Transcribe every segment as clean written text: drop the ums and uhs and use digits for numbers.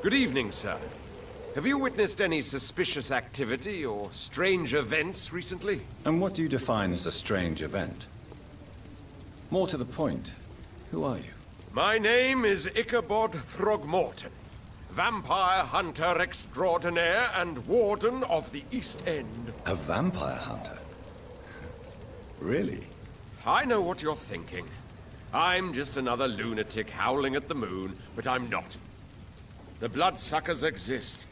Good evening, sir. Have you witnessed any suspicious activity or strange events recently? And what do you define as a strange event? More to the point, who are you? My name is Ichabod Throgmorton, vampire hunter extraordinaire and warden of the East End. A vampire hunter? Really? I know what you're thinking. I'm just another lunatic howling at the moon, but I'm not. The bloodsuckers exist,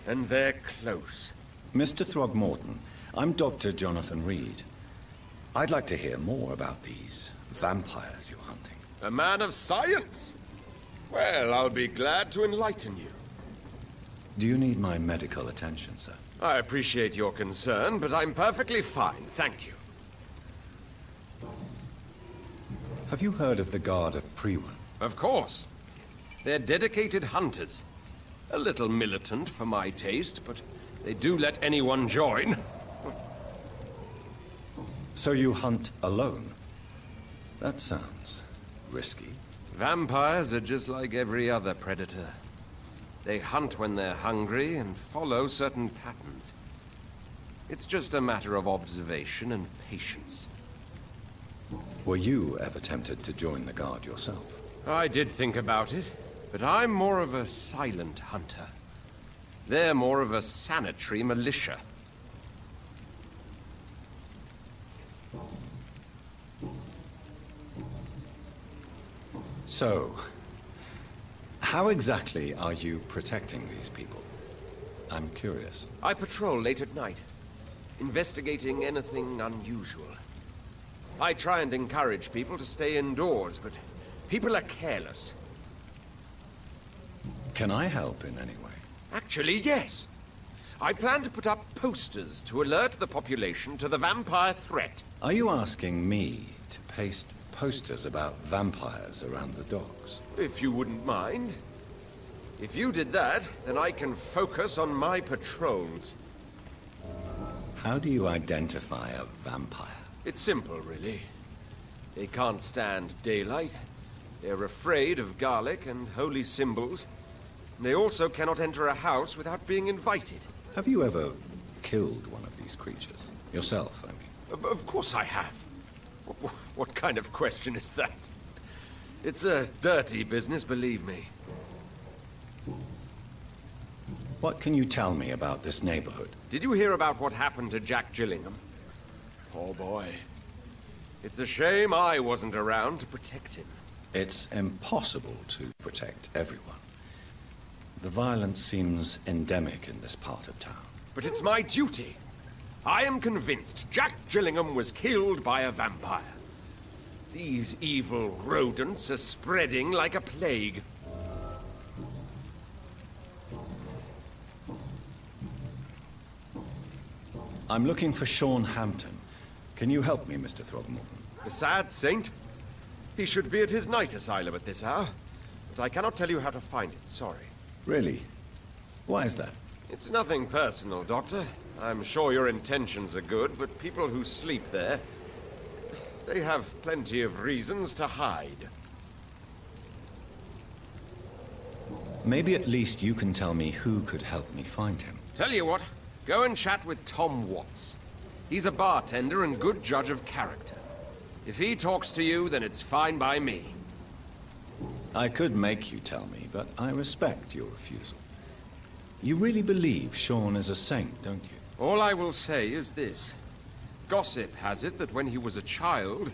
and they're close. Mr. Throgmorton, I'm Dr. Jonathan Reed. I'd like to hear more about these vampires you're hunting. A man of science? Well, I'll be glad to enlighten you. Do you need my medical attention, sir? I appreciate your concern, but I'm perfectly fine, thank you. Have you heard of the Guard of Priwen? Of course. They're dedicated hunters. A little militant for my taste, but they do let anyone join. So you hunt alone? That sounds risky. Vampires are just like every other predator. They hunt when they're hungry and follow certain patterns. It's just a matter of observation and patience. Were you ever tempted to join the Guard yourself? I did think about it, but I'm more of a silent hunter. They're more of a sanitary militia. So, how exactly are you protecting these people? I'm curious. I patrol late at night, investigating anything unusual. I try and encourage people to stay indoors, but people are careless. Can I help in any way? Actually, yes. I plan to put up posters to alert the population to the vampire threat. Are you asking me to paste posters about vampires around the docks? If you wouldn't mind. If you did that, then I can focus on my patrols. How do you identify a vampire? It's simple, really. They can't stand daylight. They're afraid of garlic and holy symbols. They also cannot enter a house without being invited. Have you ever killed one of these creatures? Yourself, I mean. Of course I have. What kind of question is that? It's a dirty business, believe me. What can you tell me about this neighborhood? Did you hear about what happened to Jack Gillingham? Poor boy. It's a shame I wasn't around to protect him. It's impossible to protect everyone. The violence seems endemic in this part of town. But it's my duty. I am convinced Jack Gillingham was killed by a vampire. These evil rodents are spreading like a plague. I'm looking for Sean Hampton. Can you help me, Mr. Throgmorton? The sad saint? He should be at his night asylum at this hour. But I cannot tell you how to find it, sorry. Really? Why is that? It's nothing personal, Doctor. I'm sure your intentions are good, but people who sleep there, they have plenty of reasons to hide. Maybe at least you can tell me who could help me find him. Tell you what, go and chat with Tom Watts. He's a bartender and good judge of character. If he talks to you, then it's fine by me. I could make you tell me, but I respect your refusal. You really believe Sean is a saint, don't you? All I will say is this. Gossip has it that when he was a child,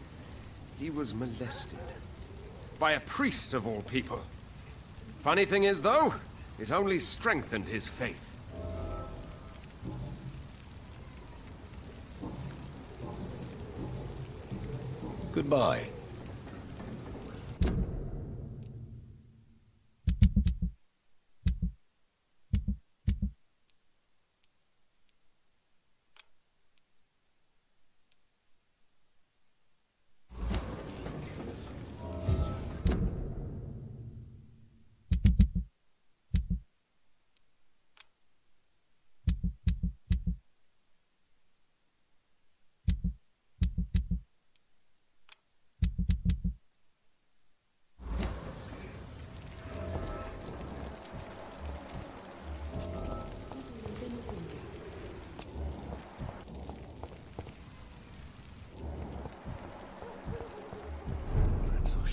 he was molested. By a priest of all people. Funny thing is, though, it only strengthened his faith. Goodbye.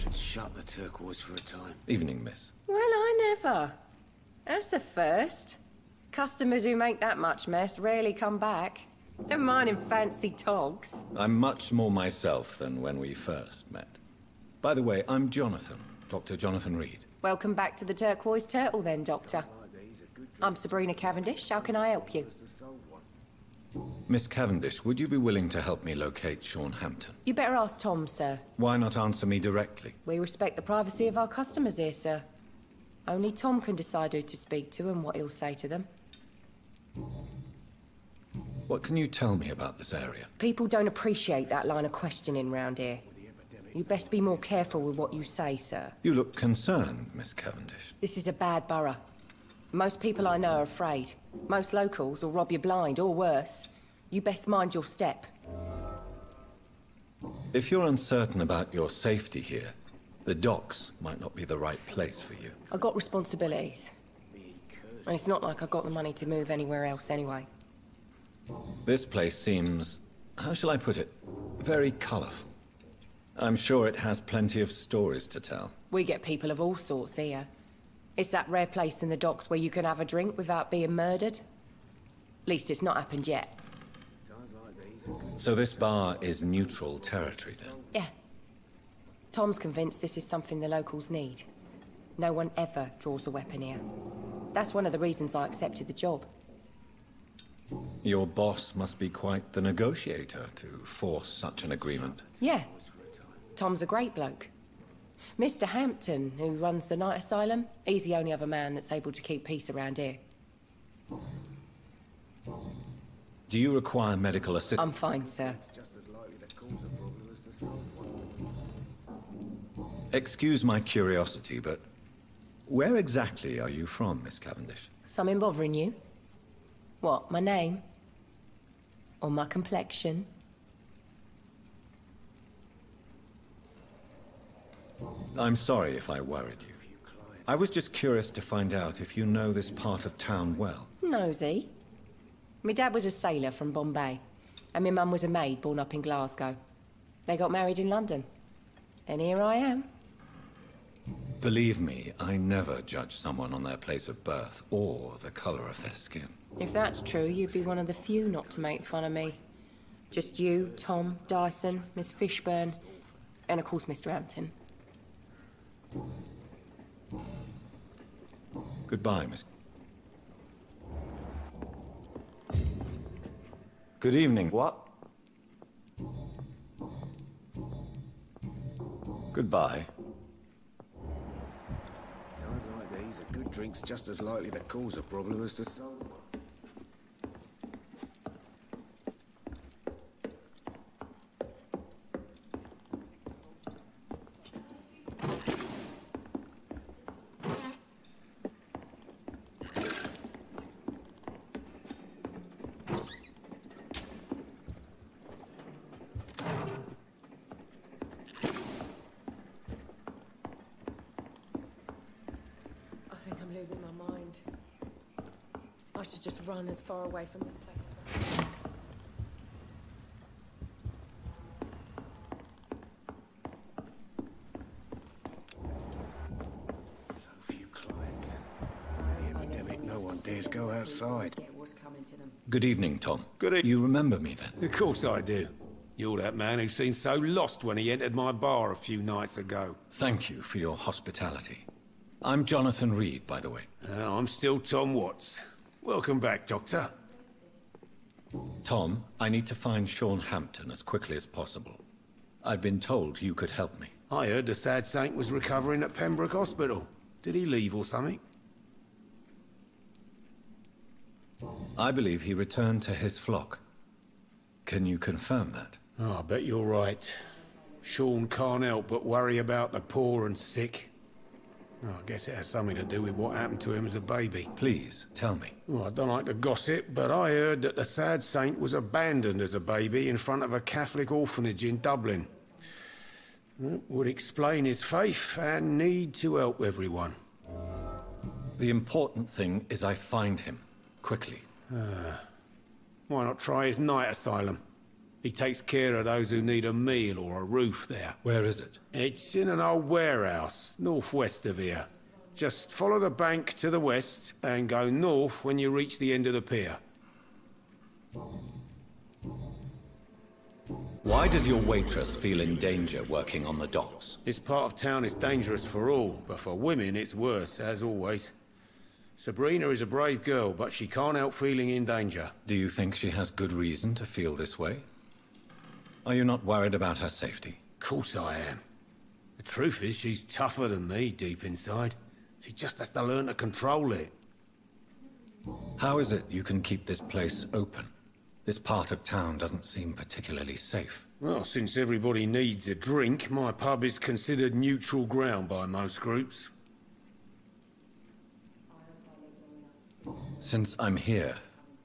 should shut the turquoise for a time. Evening, miss. Well, I never. That's a first. Customers who make that much mess rarely come back. Never mind in fancy togs. I'm much more myself than when we first met. By the way, I'm Jonathan, Dr. Jonathan Reed. Welcome back to the Turquoise Turtle then, Doctor. I'm Sabrina Cavendish. How can I help you? Miss Cavendish, would you be willing to help me locate Sean Hampton? You better ask Tom, sir. Why not answer me directly? We respect the privacy of our customers here, sir. Only Tom can decide who to speak to and what he'll say to them. What can you tell me about this area? People don't appreciate that line of questioning round here. You best be more careful with what you say, sir. You look concerned, Miss Cavendish. This is a bad borough. Most people I know are afraid. Most locals will rob you blind, or worse. You best mind your step. If you're uncertain about your safety here, the docks might not be the right place for you. I've got responsibilities. And it's not like I've got the money to move anywhere else anyway. This place seems, how shall I put it, very colorful. I'm sure it has plenty of stories to tell. We get people of all sorts here. It's that rare place in the docks where you can have a drink without being murdered. At least it's not happened yet. So this bar is neutral territory then? Yeah. Tom's convinced this is something the locals need. No one ever draws a weapon here. That's one of the reasons I accepted the job. Your boss must be quite the negotiator to force such an agreement. Yeah. Tom's a great bloke. Mr. Hampton, who runs the night asylum, he's the only other man that's able to keep peace around here. Do you require medical assistance? I'm fine, sir. Excuse my curiosity, but where exactly are you from, Miss Cavendish? Something bothering you? What, my name? Or my complexion? I'm sorry if I worried you. I was just curious to find out if you know this part of town well. Nosy. My dad was a sailor from Bombay, and my mum was a maid born up in Glasgow. They got married in London. And here I am. Believe me, I never judge someone on their place of birth or the color of their skin. If that's true, you'd be one of the few not to make fun of me. Just you, Tom, Dyson, Miss Fishburne, and of course Mr. Hampton. Goodbye, Miss... Good evening. What? Goodbye. Guys like these, a good drink's just as likely to cause a problem as to solve one. I think I'm losing my mind. I should just run as far away from this place. So few clients. The epidemic, no one dares go outside. Get what's coming to them. Good evening, Tom. Good evening. You remember me then? Of course I do. You're that man who seemed so lost when he entered my bar a few nights ago. Thank you for your hospitality. I'm Jonathan Reed, by the way. I'm still Tom Watts. Welcome back, Doctor. Tom, I need to find Sean Hampton as quickly as possible. I've been told you could help me. I heard the sad saint was recovering at Pembroke Hospital. Did he leave or something? I believe he returned to his flock. Can you confirm that? Oh, I bet you're right. Sean can't help but worry about the poor and sick. Oh, I guess it has something to do with what happened to him as a baby. Please, tell me. Well, I don't like to gossip, but I heard that the sad saint was abandoned as a baby in front of a Catholic orphanage in Dublin. That would explain his faith and need to help everyone. The important thing is I find him, quickly. Why not try his night asylum? He takes care of those who need a meal or a roof there. Where is it? It's in an old warehouse, northwest of here. Just follow the bank to the west and go north when you reach the end of the pier. Why does your waitress feel in danger working on the docks? This part of town is dangerous for all, but for women it's worse, as always. Sabrina is a brave girl, but she can't help feeling in danger. Do you think she has good reason to feel this way? Are you not worried about her safety? Of course I am. The truth is, she's tougher than me deep inside. She just has to learn to control it. How is it you can keep this place open? This part of town doesn't seem particularly safe. Well, since everybody needs a drink, my pub is considered neutral ground by most groups. Since I'm here,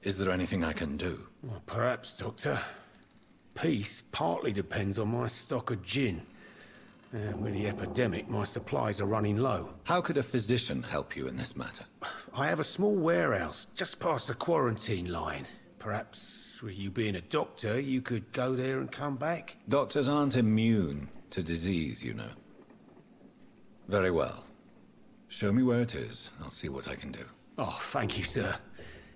is there anything I can do? Well, perhaps, Doctor. Peace partly depends on my stock of gin. And with the epidemic, my supplies are running low. How could a physician help you in this matter? I have a small warehouse just past the quarantine line. Perhaps, with you being a doctor, you could go there and come back? Doctors aren't immune to disease, you know. Very well. Show me where it is. I'll see what I can do. Oh, thank you, sir.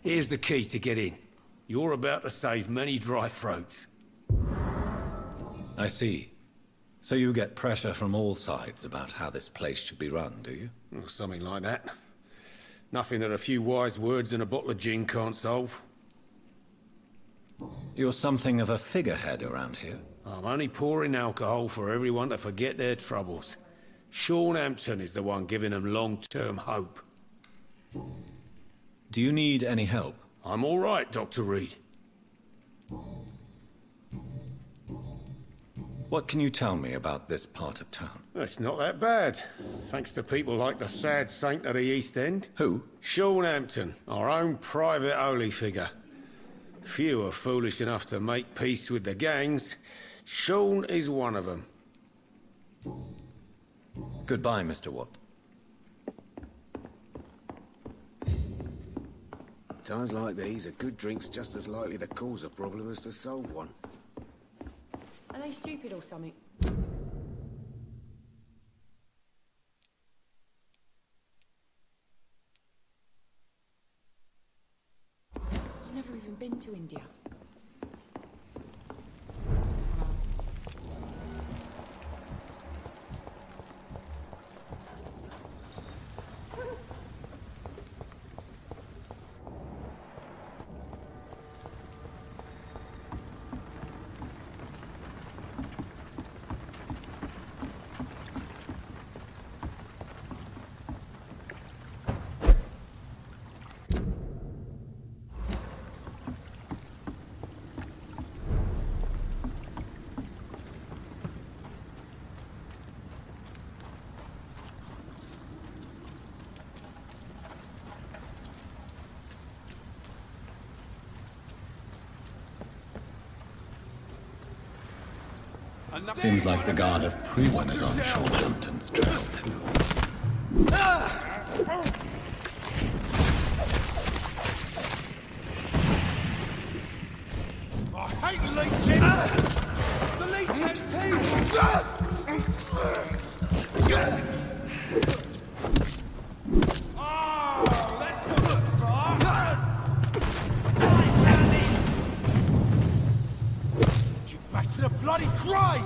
Here's the key to get in. You're about to save many dry throats. I see. So you get pressure from all sides about how this place should be run, do you? Well, something like that. Nothing that a few wise words and a bottle of gin can't solve. You're something of a figurehead around here. I'm only pouring alcohol for everyone to forget their troubles. Sean Hampton is the one giving them long-term hope. Do you need any help? I'm all right, Dr. Reed. What can you tell me about this part of town? It's not that bad, thanks to people like the sad saint of the East End. Who? Sean Hampton, our own private holy figure. Few are foolish enough to make peace with the gangs. Sean is one of them. Goodbye, Mr. Watt. Times like these, a good drink's just as likely to cause a problem as to solve one. Are they stupid or something? I've never even been to India. Seems like the guard of prison is on Sean Hampton's trail, too. I hate leeching! The leech has Oh, that's gonna start! Send you back to the bloody grave!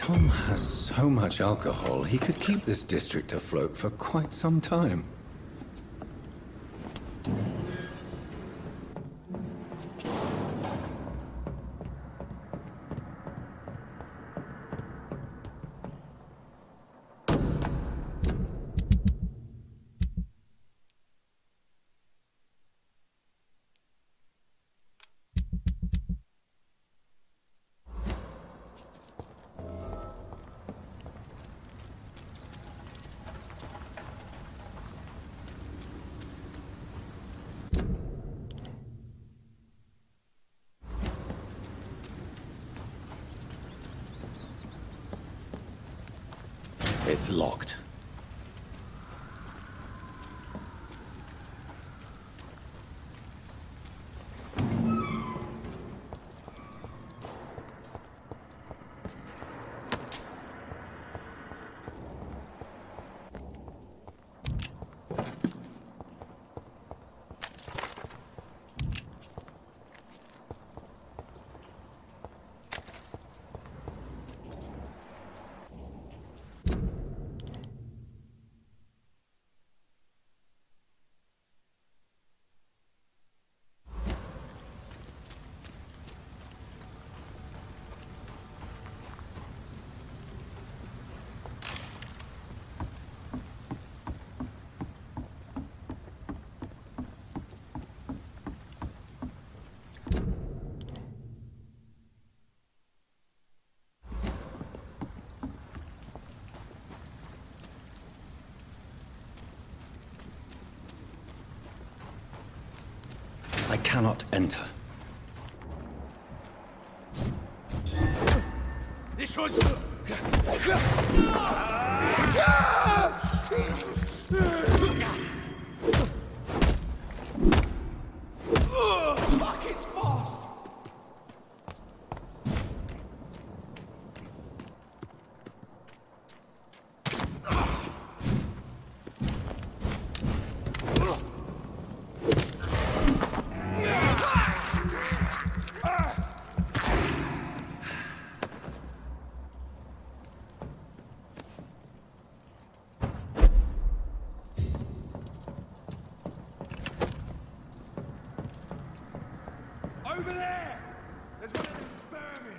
Tom has so much alcohol, he could keep this district afloat for quite some time. It's locked. I cannot enter. This one's... Fuck, it's fast! Over there! There's one of them vermin!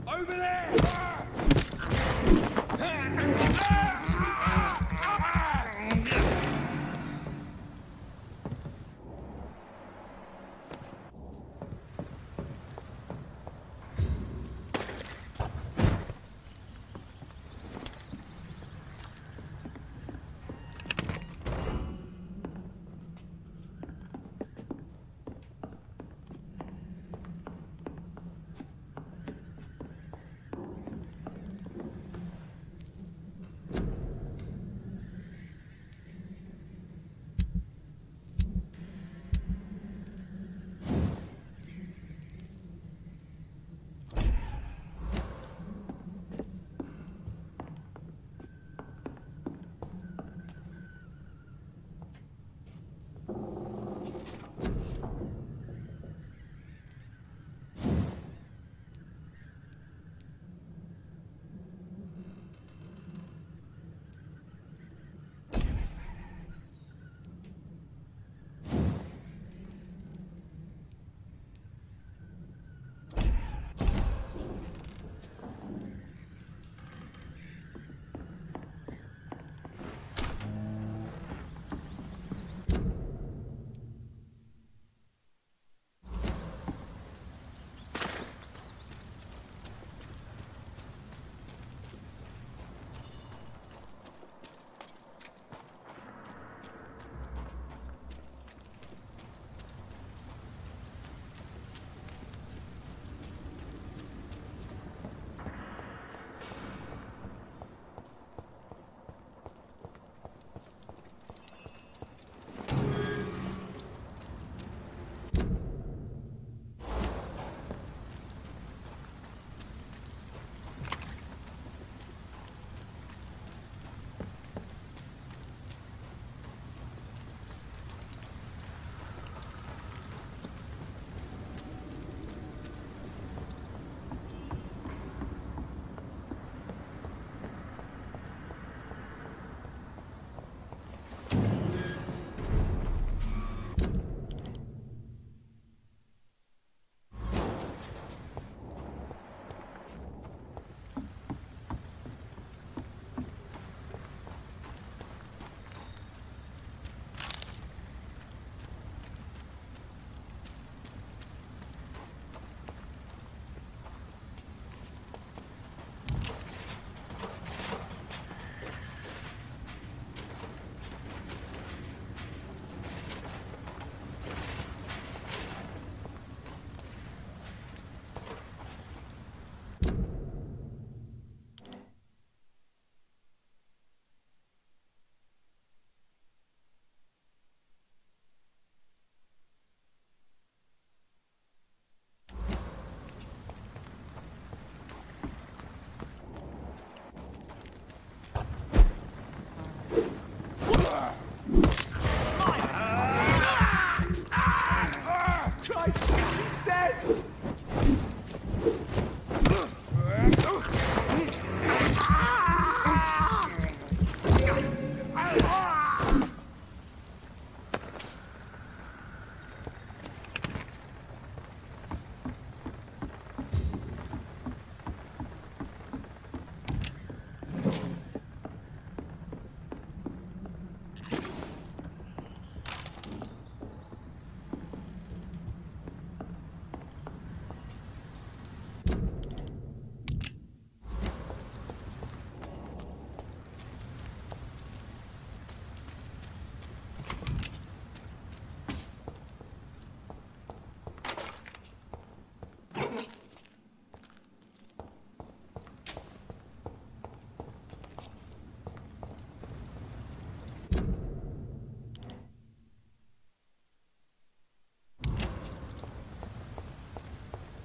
Over there!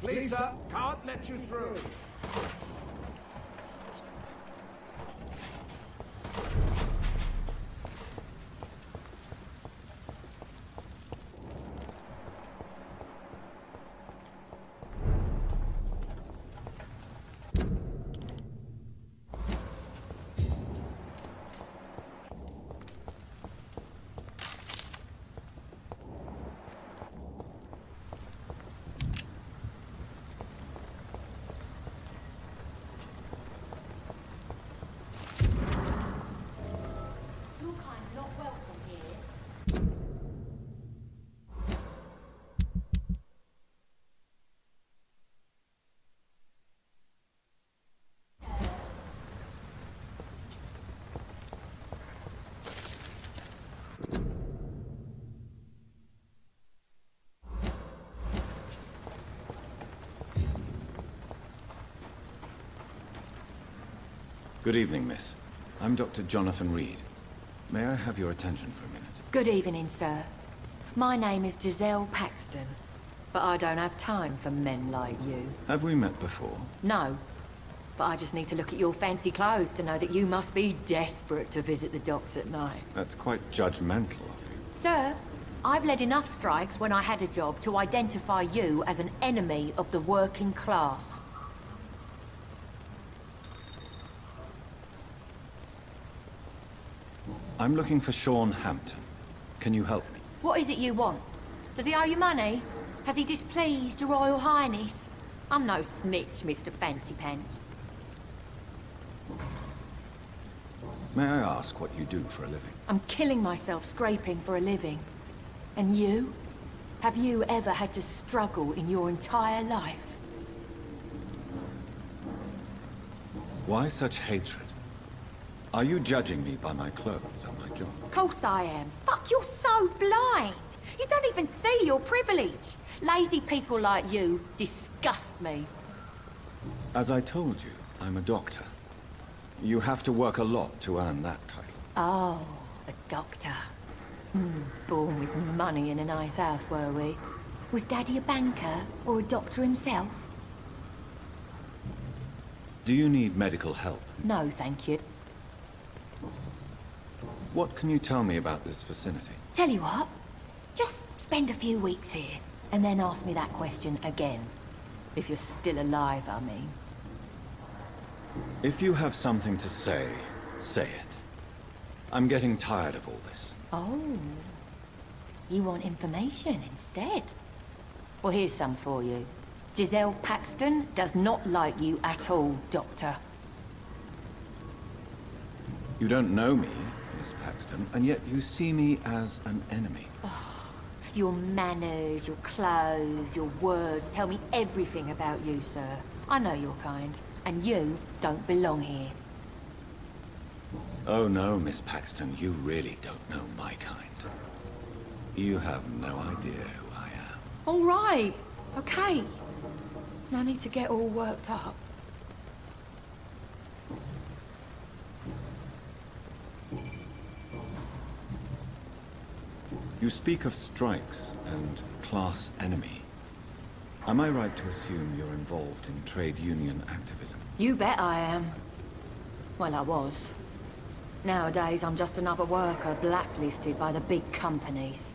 Please, sir, can't let you through. Good evening, miss. I'm Dr. Jonathan Reed. May I have your attention for a minute? Good evening, sir. My name is Giselle Paxton, but I don't have time for men like you. Have we met before? No, but I just need to look at your fancy clothes to know that you must be desperate to visit the docks at night. That's quite judgmental of you. Sir, I've led enough strikes when I had a job to identify you as an enemy of the working class. I'm looking for Sean Hampton. Can you help me? What is it you want? Does he owe you money? Has he displeased your Royal Highness? I'm no snitch, Mr. Fancy Pants. May I ask what you do for a living? I'm killing myself scraping for a living. And you? Have you ever had to struggle in your entire life? Why such hatred? Are you judging me by my clothes and my job? Of course I am. Fuck, you're so blind. You don't even see your privilege. Lazy people like you disgust me. As I told you, I'm a doctor. You have to work a lot to earn that title. Oh, a doctor. Born with money in a nice house, were we? Was Daddy a banker or a doctor himself? Do you need medical help? No, thank you. What can you tell me about this vicinity? Tell you what, just spend a few weeks here, and then ask me that question again. If you're still alive, I mean. If you have something to say, say it. I'm getting tired of all this. Oh, you want information instead? Well, here's some for you. Giselle Paxton does not like you at all, Doctor. You don't know me, Miss Paxton, and yet you see me as an enemy. Your manners, your clothes, your words tell me everything about you, sir. I know your kind, and you don't belong here. Oh no, Miss Paxton, you really don't know my kind. You have no idea who I am. All right, okay. No need to get all worked up. You speak of strikes and class enemy. Am I right to assume you're involved in trade union activism? You bet I am. Well, I was. Nowadays, I'm just another worker blacklisted by the big companies.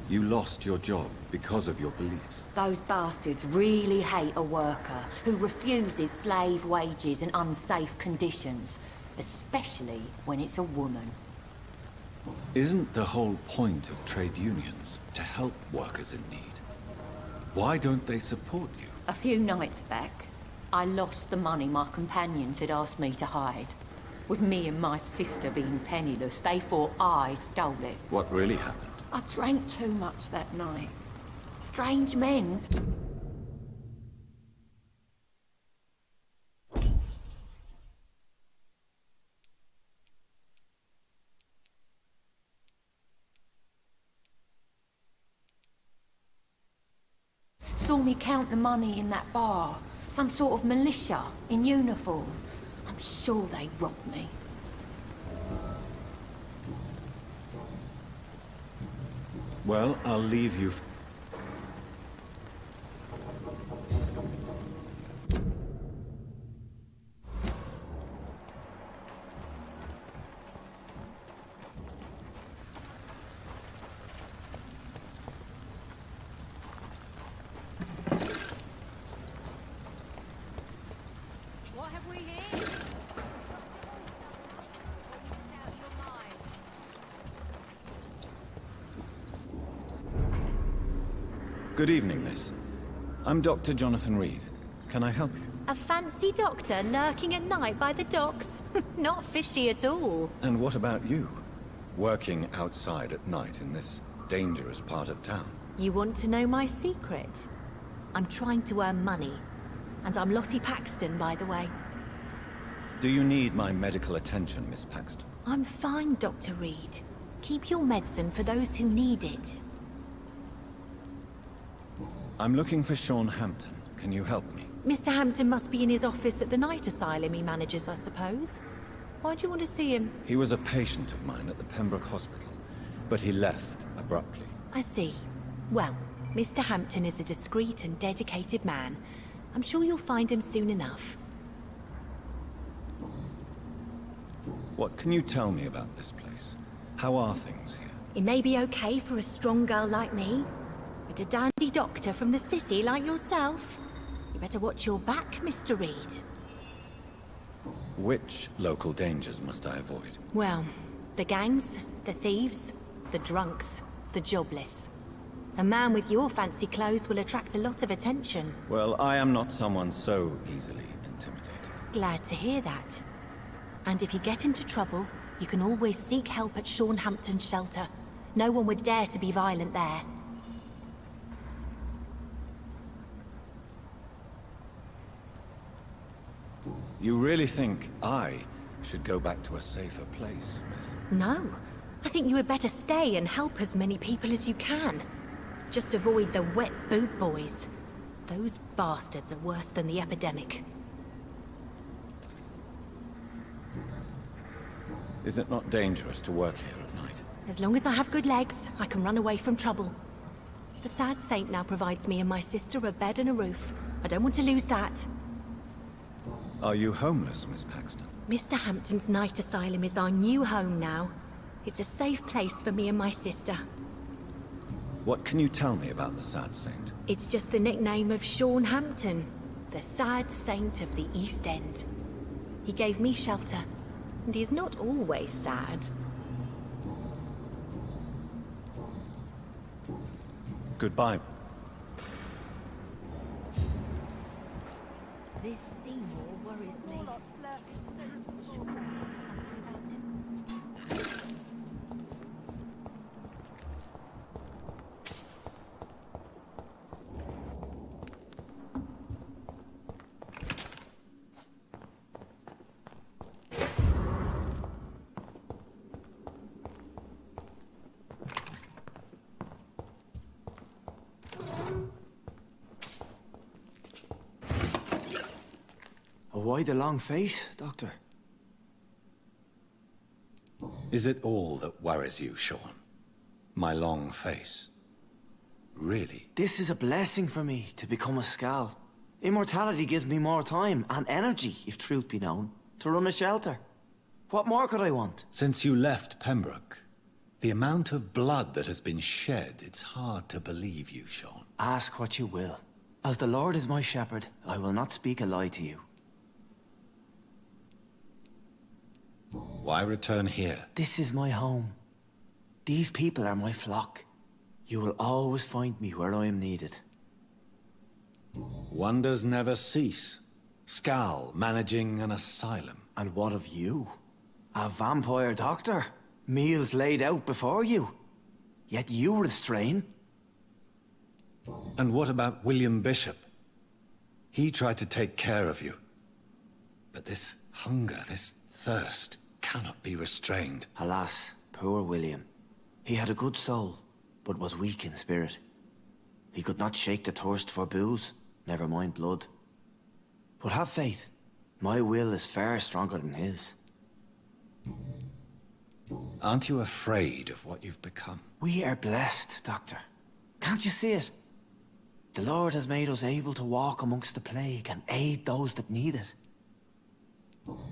You lost your job because of your beliefs. Those bastards really hate a worker who refuses slave wages and unsafe conditions, especially when it's a woman. Isn't the whole point of trade unions to help workers in need? Why don't they support you? A few nights back, I lost the money my companions had asked me to hide. With me and my sister being penniless, they thought I stole it. What really happened? I drank too much that night. Strange men. Saw me count the money in that bar. Some sort of militia in uniform. I'm sure they robbed me. Well, I'll leave you. Good evening, miss. I'm Dr. Jonathan Reed. Can I help you? A fancy doctor lurking at night by the docks? Not fishy at all. And what about you? Working outside at night in this dangerous part of town? You want to know my secret? I'm trying to earn money. And I'm Lottie Paxton, by the way. Do you need my medical attention, Miss Paxton? I'm fine, Dr. Reed. Keep your medicine for those who need it. I'm looking for Sean Hampton. Can you help me? Mr. Hampton must be in his office at the night asylum he manages, I suppose. Why do you want to see him? He was a patient of mine at the Pembroke Hospital, but he left abruptly. I see. Well, Mr. Hampton is a discreet and dedicated man. I'm sure you'll find him soon enough. What can you tell me about this place? How are things here? It may be okay for a strong girl like me, but a dandy doctor from the city like yourself, you better watch your back, Mr. Reed. Which local dangers must I avoid? Well, the gangs, the thieves, the drunks, the jobless. A man with your fancy clothes will attract a lot of attention. Well, I am not someone so easily intimidated. Glad to hear that. And if you get into trouble, you can always seek help at Sean Hampton's shelter. No one would dare to be violent there. You really think I should go back to a safer place, miss? No. I think you had better stay and help as many people as you can. Just avoid the wet boot boys. Those bastards are worse than the epidemic. Is it not dangerous to work here at night? As long as I have good legs, I can run away from trouble. The sad saint now provides me and my sister a bed and a roof. I don't want to lose that. Are you homeless, Miss Paxton? Mr. Hampton's night asylum is our new home now. It's a safe place for me and my sister. What can you tell me about the Sad Saint? It's just the nickname of Sean Hampton, the sad saint of the East End. He gave me shelter, and he's not always sad. Goodbye. This Seymour worries me. Why the long face, Doctor? Is it all that worries you, Sean? My long face? Really? This is a blessing for me, to become a Skal. Immortality gives me more time and energy, if truth be known, to run a shelter. What more could I want? Since you left Pembroke, the amount of blood that has been shed, it's hard to believe you, Sean. Ask what you will. As the Lord is my shepherd, I will not speak a lie to you. Why return here? This is my home. These people are my flock. You will always find me where I am needed. Wonders never cease. Skal managing an asylum. And what of you? A vampire doctor? Meals laid out before you. Yet you restrain. And what about William Bishop? He tried to take care of you. But this hunger, this thirst, cannot be restrained. Alas, poor William. He had a good soul, but was weak in spirit. He could not shake the thirst for booze, never mind blood. But have faith. My will is far stronger than his. Aren't you afraid of what you've become? We are blessed, Doctor. Can't you see it? The Lord has made us able to walk amongst the plague and aid those that need it.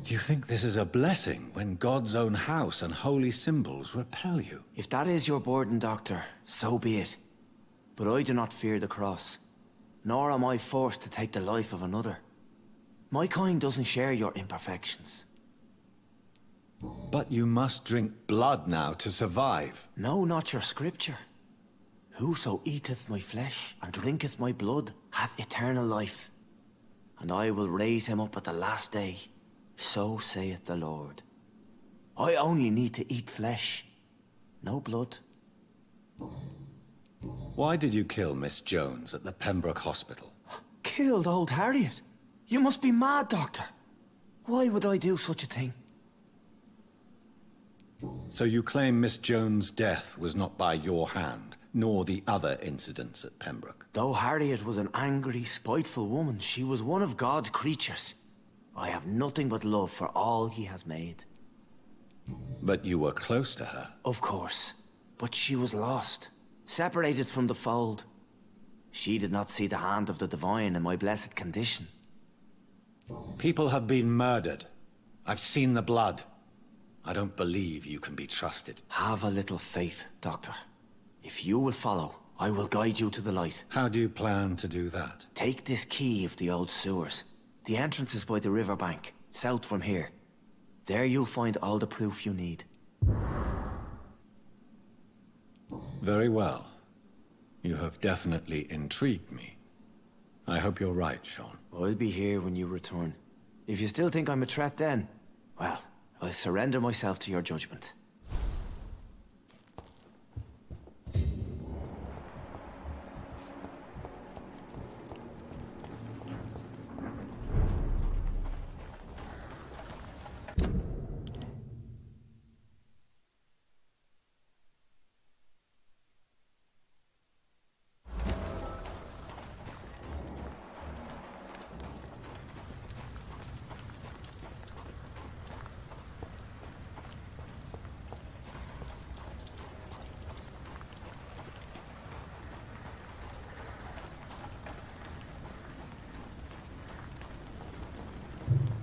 Do you think this is a blessing when God's own house and holy symbols repel you? If that is your burden, Doctor, so be it. But I do not fear the cross, nor am I forced to take the life of another. My kind doesn't share your imperfections. But you must drink blood now to survive. No, not your scripture. Whoso eateth my flesh and drinketh my blood hath eternal life, and I will raise him up at the last day. So saith the Lord. I only need to eat flesh, no blood. Why did you kill Miss Jones at the Pembroke Hospital? Killed old Harriet? You must be mad, Doctor. Why would I do such a thing? So you claim Miss Jones' death was not by your hand, nor the other incidents at Pembroke? Though Harriet was an angry, spiteful woman, she was one of God's creatures. I have nothing but love for all he has made. But you were close to her. Of course. But she was lost, separated from the fold. She did not see the hand of the divine in my blessed condition. People have been murdered. I've seen the blood. I don't believe you can be trusted. Have a little faith, Doctor. If you will follow, I will guide you to the light. How do you plan to do that? Take this key of the old sewers. The entrance is by the riverbank, south from here. There you'll find all the proof you need. Very well. You have definitely intrigued me. I hope you're right, Sean. I'll be here when you return. If you still think I'm a threat then, well, I'll surrender myself to your judgment.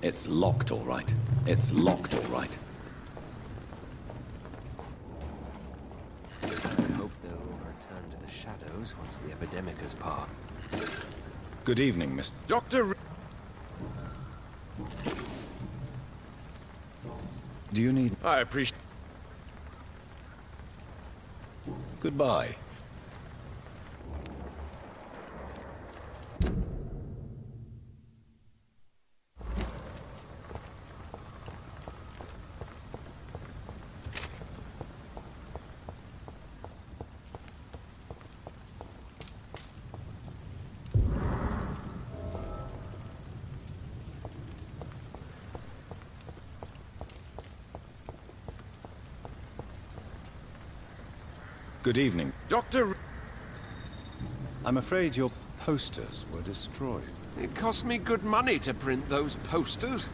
It's locked, all right. It's locked, all right. I hope they'll all return to the shadows once the epidemic has passed. Good evening, Mr. Doctor... Do you need... I appreciate... Goodbye. Good evening. Doctor... I'm afraid your posters were destroyed. It cost me good money to print those posters.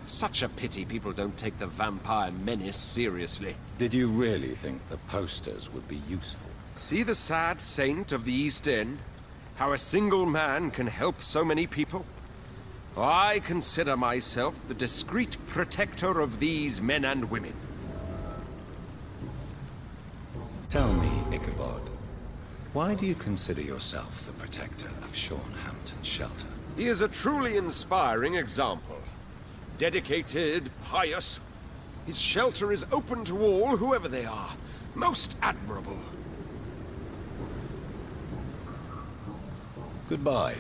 Such a pity people don't take the vampire menace seriously. Did you really think the posters would be useful? See the sad saint of the East End? How a single man can help so many people? I consider myself the discreet protector of these men and women. Tell me, Ichabod, why do you consider yourself the protector of Sean Hampton's shelter? He is a truly inspiring example. Dedicated, pious. His shelter is open to all, whoever they are. Most admirable. Goodbye.